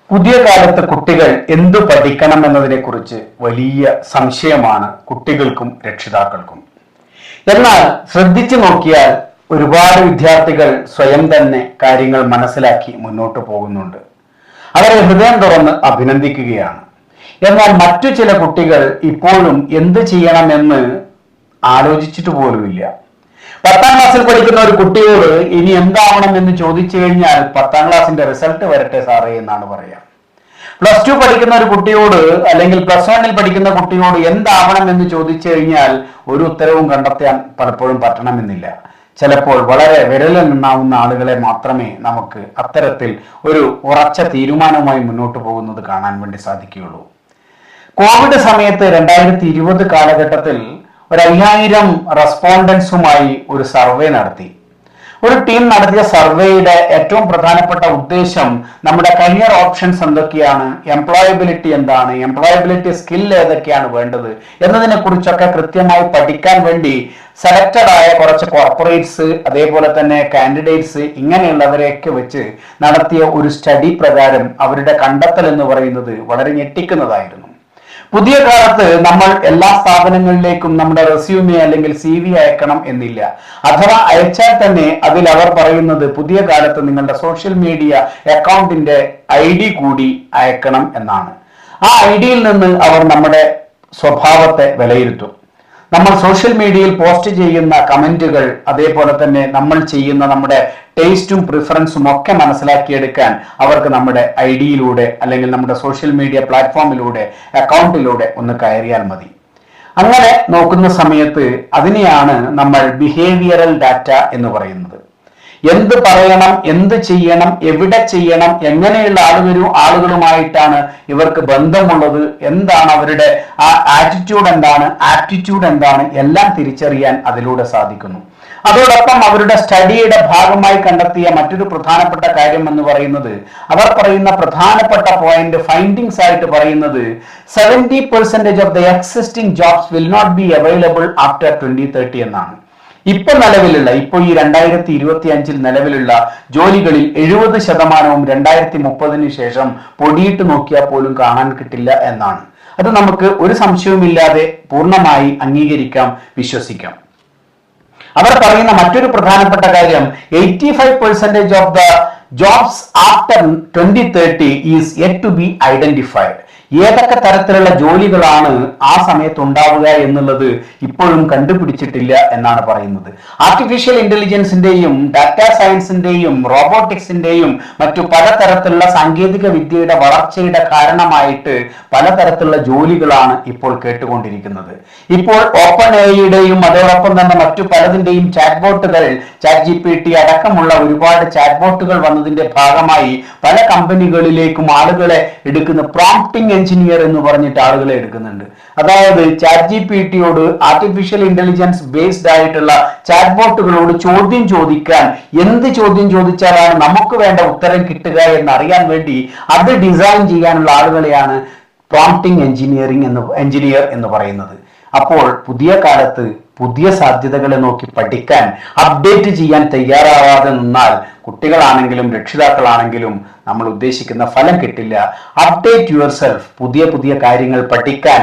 പുതിയ കാലത്ത് കുട്ടികൾ എന്തു പഠിക്കണം എന്നതിനെക്കുറിച്ച് വലിയ സംശയമാണ് കുട്ടികൾക്കും രക്ഷിതാക്കൾക്കും. എന്നാൽ ശ്രദ്ധിച്ചു നോക്കിയാൽ ഒരുപാട് വിദ്യാർത്ഥികൾ സ്വയം തന്നെ കാര്യങ്ങൾ മനസ്സിലാക്കി മുന്നോട്ട് പോകുന്നുണ്ട്. അവരെ ഹൃദയം തുറന്ന് അഭിനന്ദിക്കുകയാണ്. എന്നാൽ മറ്റു ചില കുട്ടികൾ ഇപ്പോഴും എന്ത് ചെയ്യണമെന്ന് ആലോചിച്ചിട്ട് പോലുമില്ല. 10ാം ക്ലാസ്സിൽ പഠിക്കുന്ന ഒരു കുട്ടിയോട് ഇനി എന്താവണം എന്ന് ചോദിച്ചു കഴിഞ്ഞാൽ 10ാം ക്ലാസ്സിന്റെ റിസൾട്ട് വരട്ടെ സാറേ എന്നാണ് പറയാം. +2 പഠിക്കുന്ന ഒരു കുട്ടിയോട് അല്ലെങ്കിൽ +1 പഠിക്കുന്ന കുട്ടിയോട് എന്താവണം എന്ന് ചോദിച്ചു കഴിഞ്ഞാൽ ഒരു ഉത്തരവും കണ്ടെത്താൻ പലപ്പോഴും പറ്റണമെന്നില്ല. ചിലപ്പോൾ വളരെ വിരലിലെണ്ണാവുന്ന ആളുകളെ മാത്രമേ നമുക്ക് അത്തരത്തിൽ ഒരു ഉറച്ച തീരുമാനവുമായി മുന്നോട്ട് പോകുന്നത് കാണാൻ വേണ്ടി സാധിക്കുകയുള്ളൂ. കോവിഡ് സമയത്ത് 2020 കാലഘട്ടത്തിൽ 5000 റെസ്പോണ്ടൻസുമായി ഒരു സർവേ നടത്തി. ഒരു ടീം നടത്തിയ സർവേയുടെ ഏറ്റവും പ്രധാനപ്പെട്ട ഉദ്ദേശം നമ്മുടെ കരിയർ ഓപ്ഷൻസ് എന്തൊക്കെയാണ്, എംപ്ലോയബിലിറ്റി എന്താണ്, എംപ്ലോയബിലിറ്റി സ്കിൽ ഏതൊക്കെയാണ് വേണ്ടത് എന്നതിനെ കുറിച്ചൊക്കെ കൃത്യമായി പഠിക്കാൻ വേണ്ടി സെലക്റ്റഡ് ആയ കുറച്ച് കോർപ്പറേറ്റ്സ് അതേപോലെ തന്നെ കാൻഡിഡേറ്റ്സ് ഇങ്ങനെയുള്ളവരെയൊക്കെ വെച്ച് നടത്തിയ ഒരു സ്റ്റഡി പ്രകാരം അവരുടെ കണ്ടെത്തൽ എന്ന് പറയുന്നത് വളരെ ഞെട്ടിക്കുന്നതായിരുന്നു. പുതിയ കാലത്ത് നമ്മൾ എല്ലാ സ്ഥാപനങ്ങളിലേക്കും നമ്മുടെ റെസ്യൂമെ അല്ലെങ്കിൽ CV അയക്കണം എന്നില്ല. അഥവാ അയച്ചാൽ തന്നെ അതിൽ അവർ പറയുന്നത് പുതിയ കാലത്ത് നിങ്ങളുടെ സോഷ്യൽ മീഡിയ അക്കൗണ്ടിന്റെ ID കൂടി അയക്കണം എന്നാണ്. ആ IDയിൽ നിന്ന് അവർ നമ്മുടെ സ്വഭാവത്തെ വിലയിരുത്തും. നമ്മൾ സോഷ്യൽ മീഡിയയിൽ പോസ്റ്റ് ചെയ്യുന്ന കമന്റുകൾ അതേപോലെ തന്നെ നമ്മൾ ചെയ്യുന്ന നമ്മുടെ ടേസ്റ്റും പ്രിഫറൻസും ഒക്കെ മനസ്സിലാക്കിയെടുക്കാൻ അവർക്ക് നമ്മുടെ IDയിലൂടെ അല്ലെങ്കിൽ നമ്മുടെ സോഷ്യൽ മീഡിയ പ്ലാറ്റ്ഫോമിലൂടെ അക്കൗണ്ടിലൂടെ ഒന്ന് കയറിയാൽ മതി. അങ്ങനെ നോക്കുന്ന സമയത്ത് അതിനെയാണ് നമ്മൾ ബിഹേവിയറൽ ഡാറ്റ എന്ന് പറയുന്നത്. എന്ത് പറയണം, എന്ത് ചെയ്യണം, എവിടെ ചെയ്യണം, എങ്ങനെയുള്ള ആളുകളുമായിട്ടാണ് ഇവർക്ക് ബന്ധമുള്ളത്, എന്താണ് അവരുടെ ആ ആറ്റിറ്റ്യൂഡ് എന്താണ്, ആപ്റ്റിറ്റ്യൂഡ് എന്താണ്, എല്ലാം തിരിച്ചറിയാൻ അതിലൂടെ സാധിക്കുന്നു. അതോടൊപ്പം അവരുടെ സ്റ്റഡിയുടെ ഭാഗമായി കണ്ടെത്തിയ മറ്റൊരു പ്രധാനപ്പെട്ട കാര്യം എന്ന് പറയുന്നത്, അവർ പറയുന്ന പ്രധാനപ്പെട്ട പോയിന്റ് ഫൈൻഡിങ്സ് ആയിട്ട് പറയുന്നത് 70% of the existing jobs will not be available after 2030 എന്നാണ്. ഇപ്പൊ ഈ 2025 നിലവിലുള്ള ജോലികളിൽ 70% 2030 ശേഷം പൊടിയിട്ട് നോക്കിയാൽ പോലും കാണാൻ കിട്ടില്ല എന്നാണ്. അത് നമുക്ക് ഒരു സംശയവുമില്ലാതെ പൂർണ്ണമായി അംഗീകരിക്കാം, വിശ്വസിക്കാം. അവർ പറയുന്ന മറ്റൊരു പ്രധാനപ്പെട്ട കാര്യം 85% of the jobs after 2030 is yet to be identified. ഏതൊക്കെ തരത്തിലുള്ള ജോലികളാണ് ആ സമയത്ത് ഉണ്ടാവുക എന്നുള്ളത് ഇപ്പോഴും കണ്ടുപിടിച്ചിട്ടില്ല എന്നാണ് പറയുന്നത്. ആർട്ടിഫിഷ്യൽ ഇന്റലിജൻസിന്റെയും ഡാറ്റാ സയൻസിന്റെയും റോബോട്ടിക്സിന്റെയും മറ്റു പലതരത്തിലുള്ള സാങ്കേതിക വിദ്യയുടെ വളർച്ചയുടെ കാരണമായിട്ട് പലതരത്തിലുള്ള ജോലികളാണ് ഇപ്പോൾ കേട്ടുകൊണ്ടിരിക്കുന്നത്. ഇപ്പോൾ ഓപ്പൺ എഐയുടെയും അതോടൊപ്പം തന്നെ മറ്റു പലതിന്റെയും ചാറ്റ്ബോട്ടുകൾ, ChatGPT അടക്കമുള്ള ഒരുപാട് ചാറ്റ്ബോട്ടുകൾ വന്നതിന്റെ ഭാഗമായി പല കമ്പനികളിലേക്കും ആളുകളെ എടുക്കുന്ന പ്രോംപ്റ്റിംഗ് എഞ്ചിനീയർ എന്ന് പറഞ്ഞിട്ട് ആളുകളെ എടുക്കുന്നുണ്ട്. അതായത് ChatGPTയോട് ആർട്ടിഫിഷ്യൽ ഇന്റലിജൻസ് ബേസ്ഡ് ആയിട്ടുള്ള ചാറ്റ്ബോട്ടുകളോട് ചോദ്യം ചോദിക്കാൻ, എന്ത് ചോദ്യം ചോദിച്ചാലാണ് നമുക്ക് വേണ്ട ഉത്തരം കിട്ടുക എന്നറിയാൻ വേണ്ടി അത് ഡിസൈൻ ചെയ്യാനുള്ള ആളുകളെയാണ് പ്രോംപ്റ്റിംഗ് എഞ്ചിനീയർ എന്ന് പറയുന്നത്. അപ്പോൾ പുതിയ കാലത്ത് പുതിയ സാധ്യതകളെ നോക്കി പഠിക്കാൻ, അപ്ഡേറ്റ് ചെയ്യാൻ തയ്യാറാവാതെ നിന്നാൽ കുട്ടികളാണെങ്കിലും രക്ഷിതാക്കളാണെങ്കിലും നമ്മൾ ഉദ്ദേശിക്കുന്ന ഫലം കിട്ടില്ല. Update your self. പുതിയ കാര്യങ്ങൾ പഠിക്കാൻ,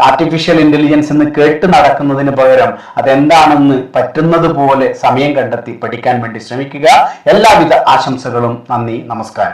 ആർട്ടിഫിഷ്യൽ ഇന്റലിജൻസ് എന്ന് കേട്ട് നടക്കുന്നതിന് പകരം അതെന്താണെന്ന് പറ്റുന്നത് പോലെ സമയം കണ്ടെത്തി പഠിക്കാൻ വേണ്ടി ശ്രമിക്കുക. എല്ലാവിധ ആശംസകളും. നന്ദി, നമസ്കാരം.